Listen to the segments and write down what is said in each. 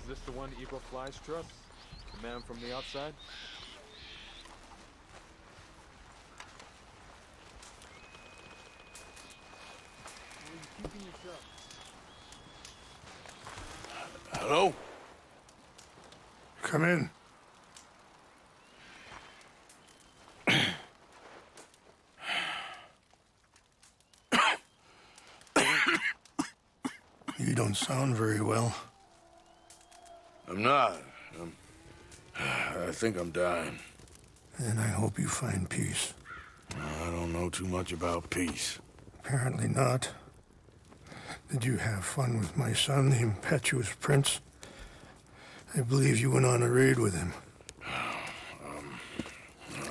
this the one Eagle Flies trusts? The man from the outside? Where are you keeping your shop? Hello? Come in. You don't sound very well. I'm not. I think I'm dying. And I hope you find peace. I don't know too much about peace. Apparently not. Did you have fun with my son, the impetuous prince? I believe you went on a raid with him.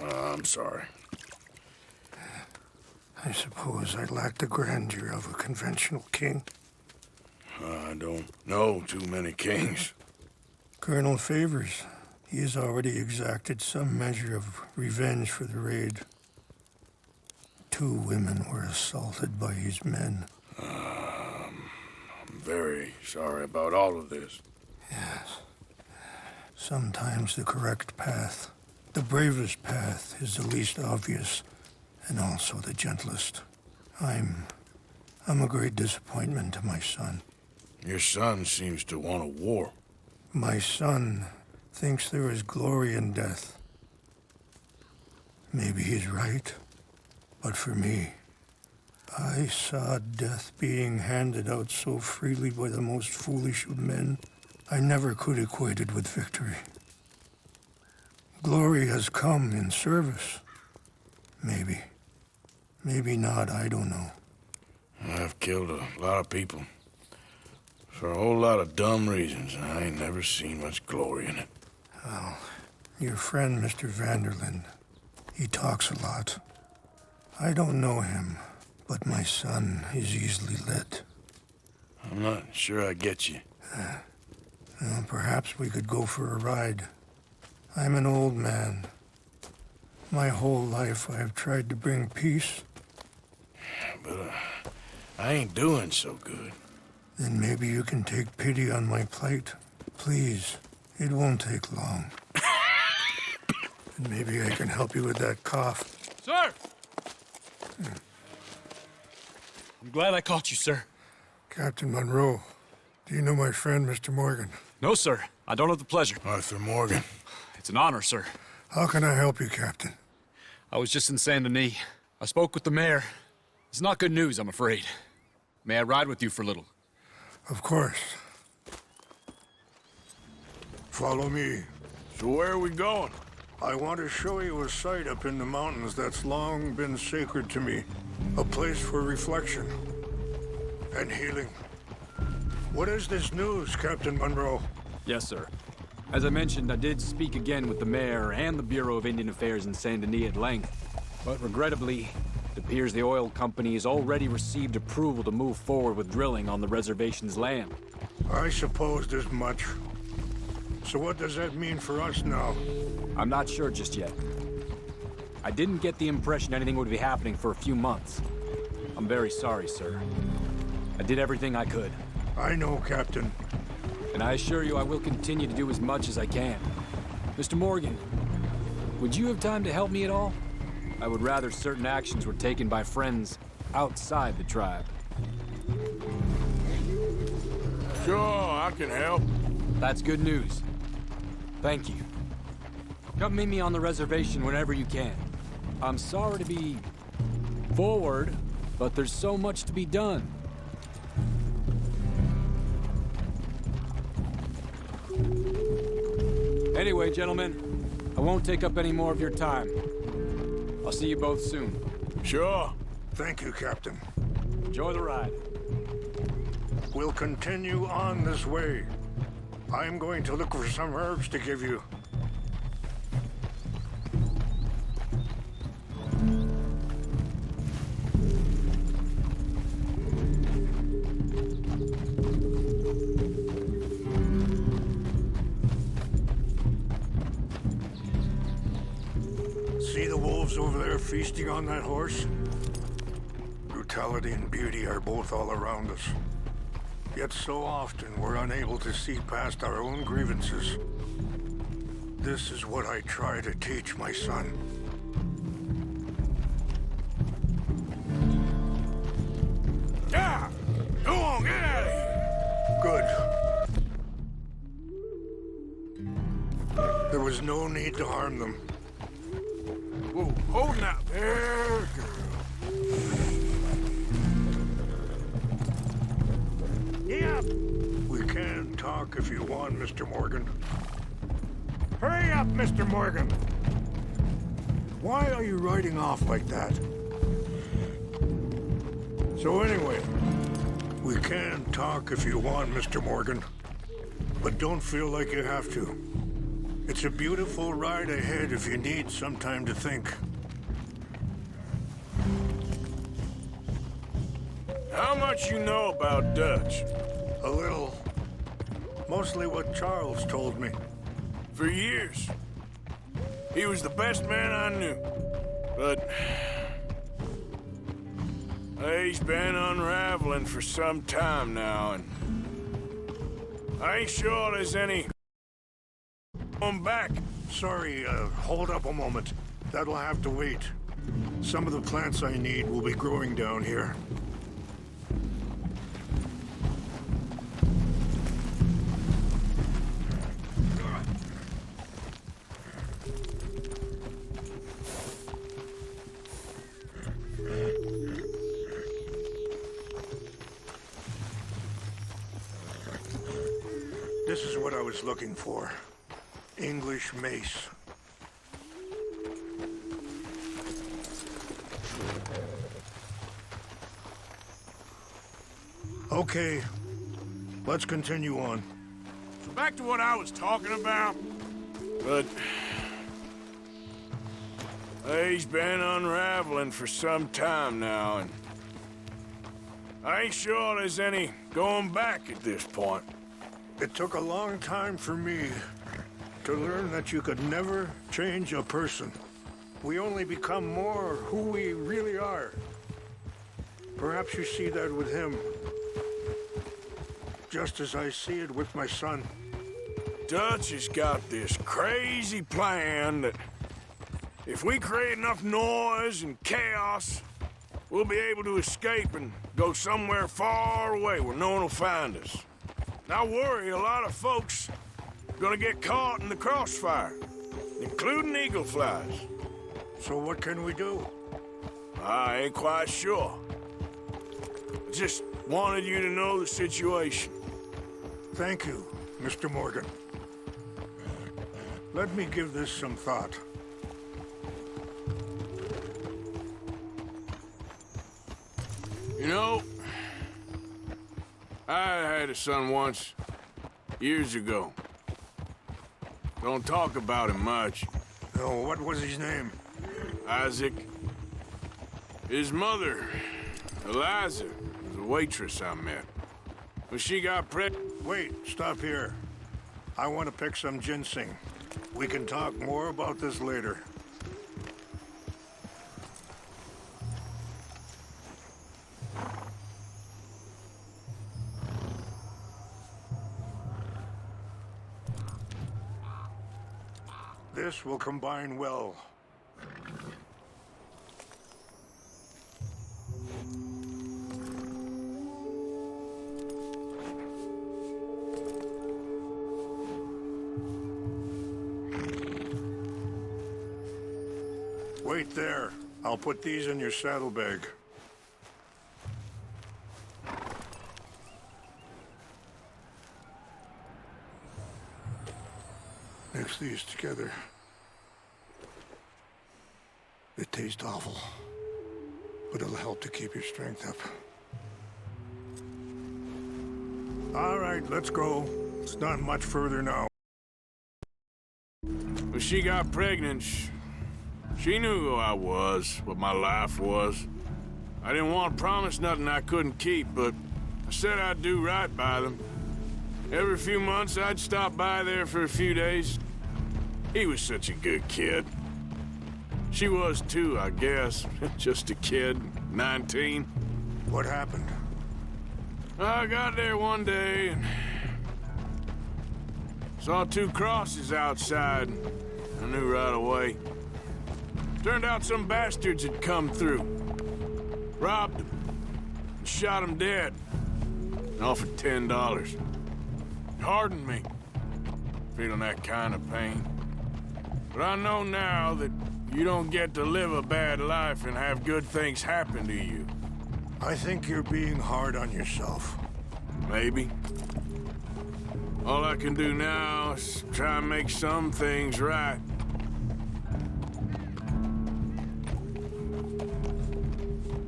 I'm sorry. I suppose I lack the grandeur of a conventional king. I don't know too many kings. Colonel Favors, he has already exacted some measure of revenge for the raid. 2 women were assaulted by his men. I'm very sorry about all of this. Yes. Sometimes the correct path, the bravest path, is the least obvious, and also the gentlest. I'm a great disappointment to my son. Your son seems to want a war. My son thinks there is glory in death. Maybe he's right, but for me, I saw death being handed out so freely by the most foolish of men, I never could equate it with victory. Glory has come in service. Maybe. Maybe not, I don't know. I've killed a lot of people. For a whole lot of dumb reasons, and I ain't never seen much glory in it. Well, your friend, Mr. Vanderlyn, he talks a lot. I don't know him, but my son is easily led. I'm not sure I get you. Well, perhaps we could go for a ride. I'm an old man. My whole life I have tried to bring peace. But I ain't doing so good. Then maybe you can take pity on my plight. Please, it won't take long. And maybe I can help you with that cough. Sir! I'm glad I caught you, sir. Captain Monroe, do you know my friend, Mr. Morgan? No, sir. I don't have the pleasure. Arthur Morgan. It's an honor, sir. How can I help you, Captain? I was just in Saint Denis. I spoke with the mayor. It's not good news, I'm afraid. May I ride with you for a little? Of course. Follow me. So where are we going? I want to show you a site up in the mountains that's long been sacred to me. A place for reflection and healing. What is this news, Captain Monroe? Yes, sir. As I mentioned, I did speak again with the mayor and the Bureau of Indian Affairs in Saint Denis at length. But regrettably, it appears the oil company has already received approval to move forward with drilling on the reservation's land. I supposed as much. So what does that mean for us now? I'm not sure just yet. I didn't get the impression anything would be happening for a few months. I'm very sorry, sir. I did everything I could. I know, Captain. And I assure you I will continue to do as much as I can. Mr. Morgan, would you have time to help me at all? I would rather certain actions were taken by friends outside the tribe. Sure, I can help. That's good news. Thank you. Come meet me on the reservation whenever you can. I'm sorry to be forward, but there's so much to be done. Anyway, gentlemen, I won't take up any more of your time. I'll see you both soon. Sure. Thank you, Captain. Enjoy the ride. We'll continue on this way. I'm going to look for some herbs to give you. See the wolves over there feasting on that horse? Brutality and beauty are both all around us. Yet so often we're unable to see past our own grievances. This is what I try to teach my son. Yeah! Go on, get out of here! Good. There was no need to harm them. Whoa, hold now. There, girl. Yeah. We can talk if you want, Mr. Morgan. Hurry up, Mr. Morgan! Why are you riding off like that? So anyway, we can talk if you want, Mr. Morgan. But don't feel like you have to. It's a beautiful ride ahead if you need some time to think. How much you know about Dutch? A little. Mostly what Charles told me. For years. He was the best man I knew. But he's been unraveling for some time now, and I ain't sure there's any going back. Sorry, hold up a moment. That'll have to wait. Some of the plants I need will be growing down here. This is what I was looking for. English mace. Okay, let's continue on. So back to what I was talking about. But he's been unraveling for some time now, and I ain't sure there's any going back at this point. It took a long time for me to learn that you could never change a person. We only become more who we really are. Perhaps you see that with him, just as I see it with my son. Dutch has got this crazy plan that if we create enough noise and chaos, we'll be able to escape and go somewhere far away where no one will find us. I worry a lot of folks are gonna get caught in the crossfire, including eagle flies. So what can we do? I ain't quite sure. I just wanted you to know the situation. Thank you, Mr. Morgan. Let me give this some thought. You know, I had a son once, years ago. Don't talk about him much. Oh, what was his name? Isaac. His mother, Eliza, was a waitress I met. When she got pregnant... Wait, stop here. I want to pick some ginseng. We can talk more about this later. This will combine well. Wait there. I'll put these in your saddlebag. Mix these together. They taste awful, but it'll help to keep your strength up. All right, let's go. It's not much further now. When she got pregnant, she knew who I was, what my life was. I didn't want to promise nothing I couldn't keep, but I said I'd do right by them. Every few months, I'd stop by there for a few days. He was such a good kid. She was too, I guess. Just a kid, 19. What happened? I got there one day and saw two crosses outside. I knew right away. Turned out some bastards had come through. Robbed them. And shot them dead. And offered $10. Hardened me. Feeling that kind of pain. But I know now that you don't get to live a bad life and have good things happen to you. I think you're being hard on yourself. Maybe. All I can do now is try and make some things right.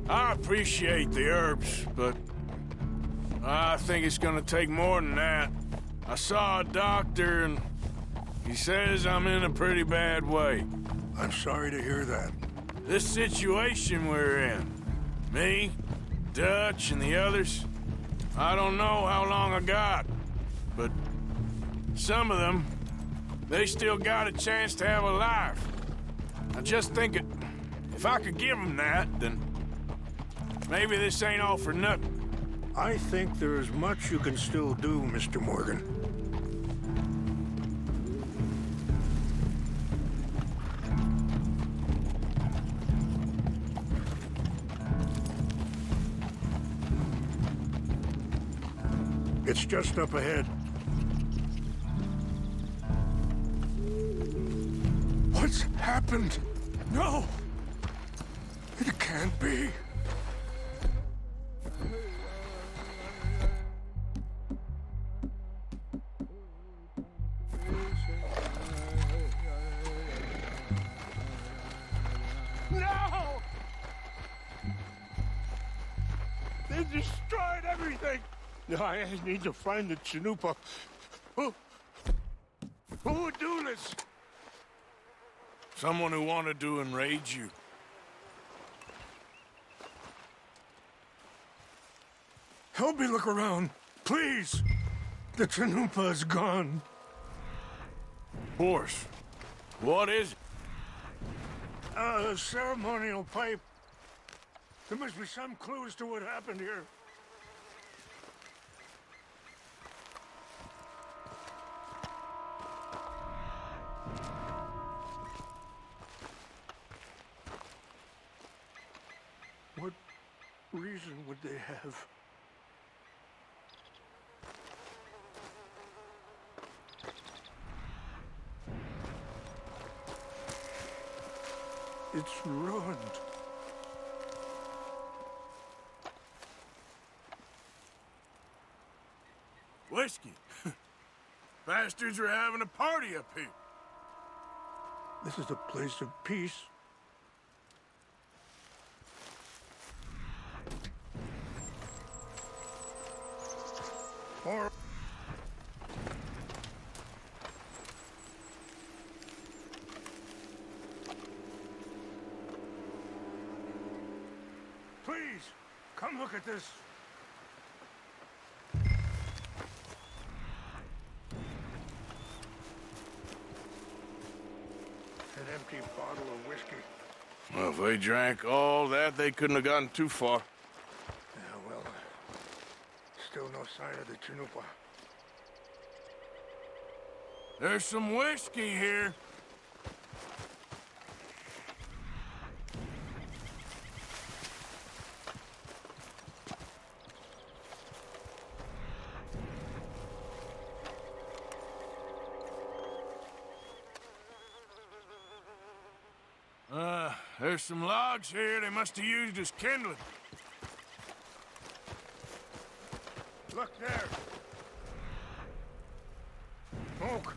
I appreciate the herbs, but I think it's gonna take more than that. I saw a doctor and he says I'm in a pretty bad way. I'm sorry to hear that. This situation we're in, me, Dutch, and the others, I don't know how long I got, but some of them, they still got a chance to have a life. I just think if I could give them that, then maybe this ain't all for nothing. I think there is much you can still do, Mr. Morgan. It's just up ahead. What's happened? No! It can't be. No! They destroyed everything! I need to find the Chanupa. Who would do this? Someone who wanted to enrage you. Help me look around, please. The Chanupa is gone. Horse. What is it? A ceremonial pipe. There must be some clues to what happened here. What reason would they have? It's ruined. Whiskey. Bastards are having a party up here. This is a place of peace. Or... Please, come look at this. An empty bottle of whiskey. Well, if they drank all that, they couldn't have gotten too far. Yeah, well, still no sign of the Chanupa. There's some whiskey here. There's some logs here they must have used as kindling. Look there. Smoke.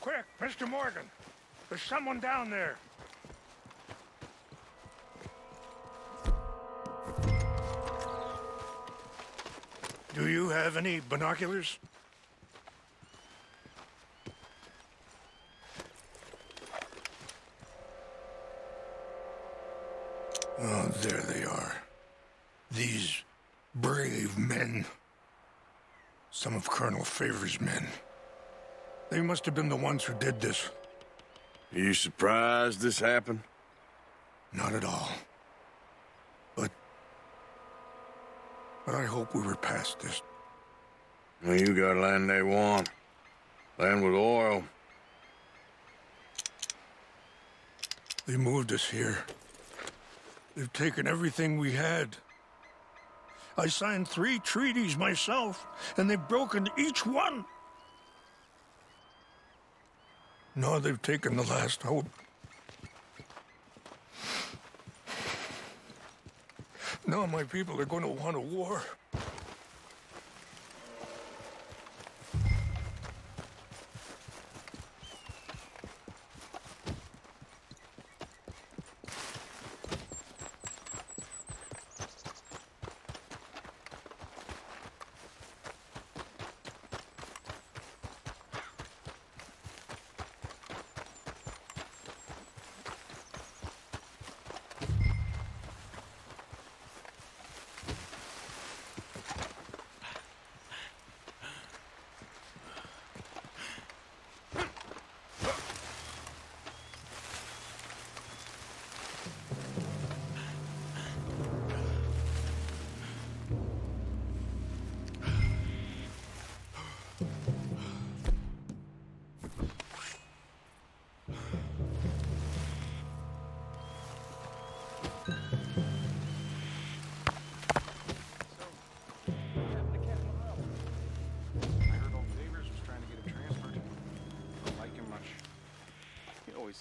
Quick, Mr. Morgan. There's someone down there. Do you have any binoculars? Oh, there they are. These brave men. Some of Colonel Favor's men. They must have been the ones who did this. Are you surprised this happened? Not at all. But I hope we were past this. Well, you got land they want. Land with oil. They moved us here. They've taken everything we had. I signed 3 treaties myself, and they've broken each one. Now they've taken the last hope. Now my people are going to want a war.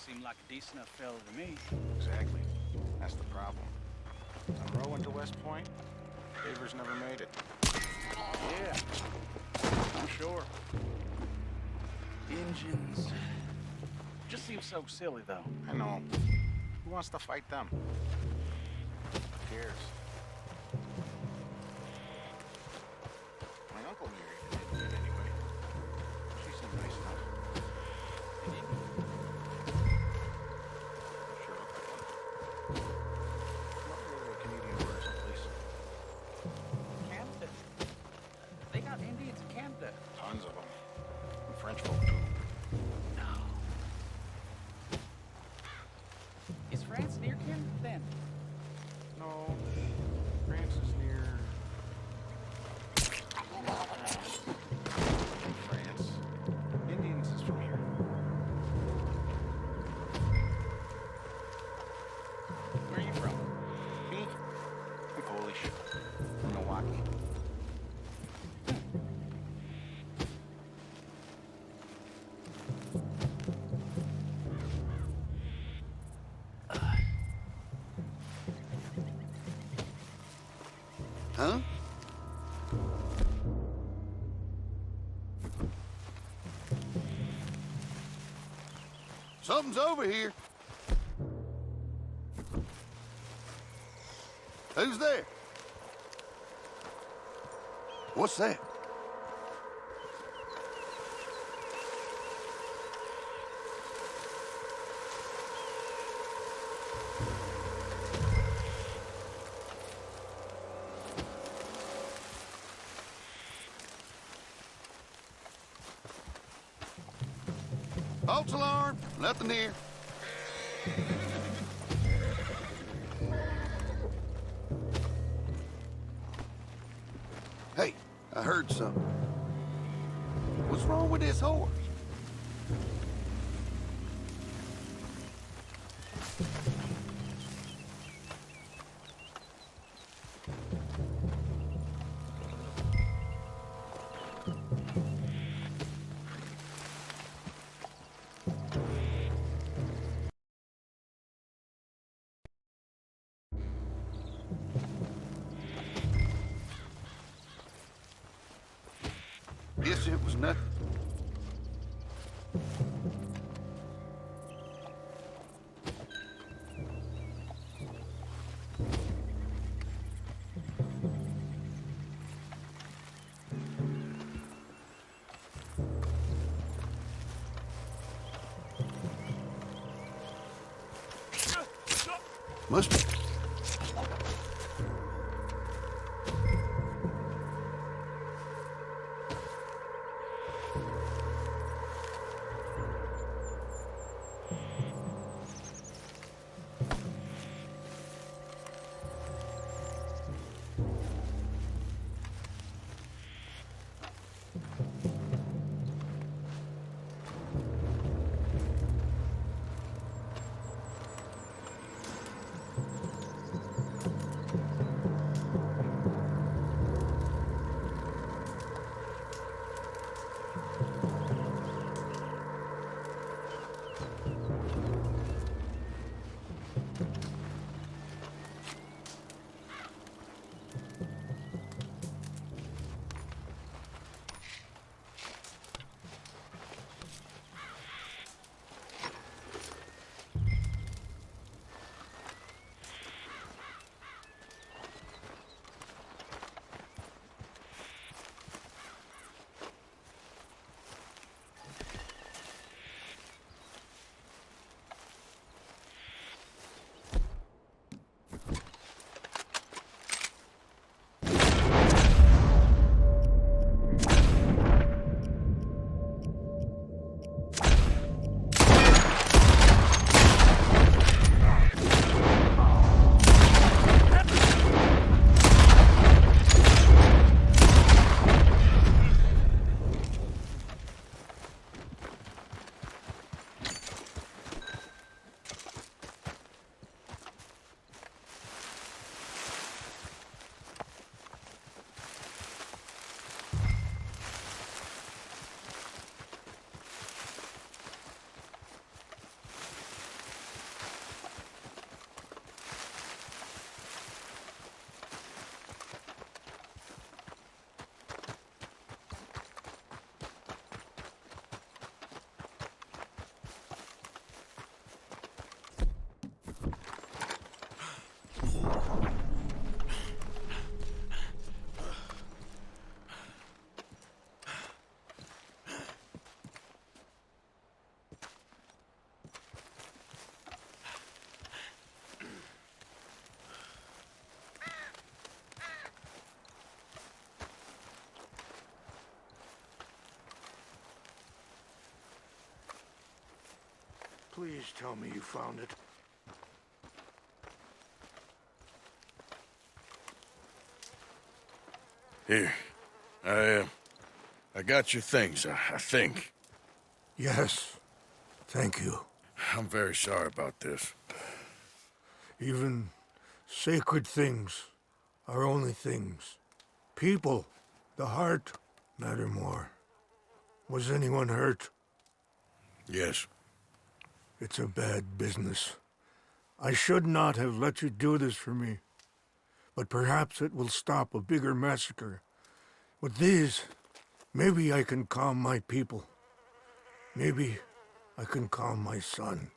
Seemed like a decent enough fella to me. Exactly. That's the problem. Monroe went to West Point. Favors never made it. Yeah, I'm sure. Engines. Just seems so silly, though. I know. Who wants to fight them? Who cares? My uncle married an Indian anyway. She seemed nice enough. Tons of them. And French folk, too. No. Is France near Canada, then? No. France is near... France. Indians is from here. Where are you from? Me? I'm Polish. From Milwaukee. Huh? Something's over here. Who's there? What's that? False alarm, nothing here. Hey, I heard something. What's wrong with this horse? Guess it was nothing. Must be. Please tell me you found it. Here. I got your things, I think. Yes. Thank you. I'm very sorry about this. Even sacred things are only things. People, the heart, matter more. Was anyone hurt? Yes. It's a bad business. I should not have let you do this for me. But perhaps it will stop a bigger massacre. With these, maybe I can calm my people. Maybe I can calm my son.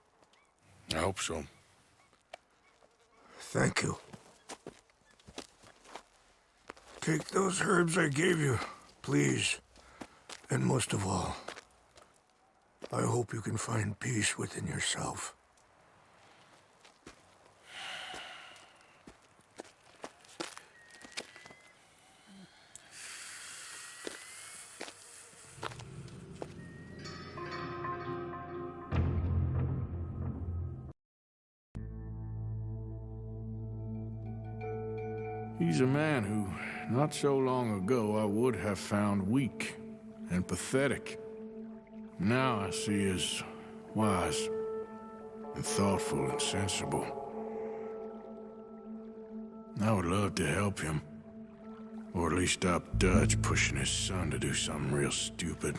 I hope so. Thank you. Take those herbs I gave you, please. And most of all, I hope you can find peace within yourself. He's a man who, not so long ago, I would have found weak and pathetic. Now I see as wise and thoughtful and sensible. I would love to help him, or at least stop Dutch pushing his son to do something real stupid.